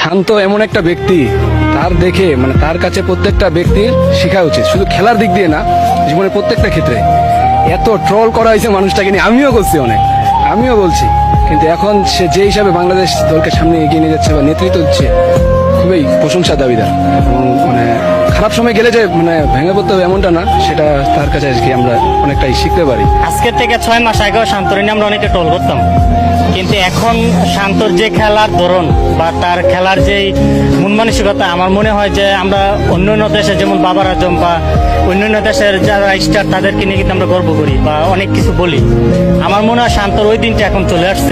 শান্ত এমন একটা ব্যক্তি, তার দেখে মানে তার কাছে প্রত্যেকটা ব্যক্তির শেখা উচিত, শুধু খেলার দিক দিয়ে না, জীবনের প্রত্যেকটা ক্ষেত্রে। এত ট্রল করা হয়েছে মানুষটাকে নিয়ে, আমিও করছি অনেক, আমিও বলছি, কিন্তু এখন সে যে হিসাবে বাংলাদেশ দলকে সামনে এগিয়ে নিয়ে যাচ্ছে বা নেতৃত্ব দিচ্ছে, খুবই প্রশংসার দাবিদার। এবং মানে খারাপ সময় গেলে যে মানে ভেঙে পড়তে হবে এমনটা না, সেটা তার কাছে আজকে আমরা অনেকটাই শিখতে পারি। আজকের থেকে 6 মাস আগেও শান্তর নিয়ে আমরা অনেকে ট্রল করতাম, কিন্তু এখন শান্তর যে খেলার ধরন বা তার খেলার যে মন মানসিকতা, আমার মনে হয় যে আমরা অন্যান্য দেশে যেমন বাবার আজম বা অন্যান্য দেশের যারা স্টার তাদেরকে নিয়ে কিন্তু আমরা গর্ব করি বা অনেক কিছু বলি। আমার মনে হয় শান্তর ওই দিনটা এখন চলে আসছে।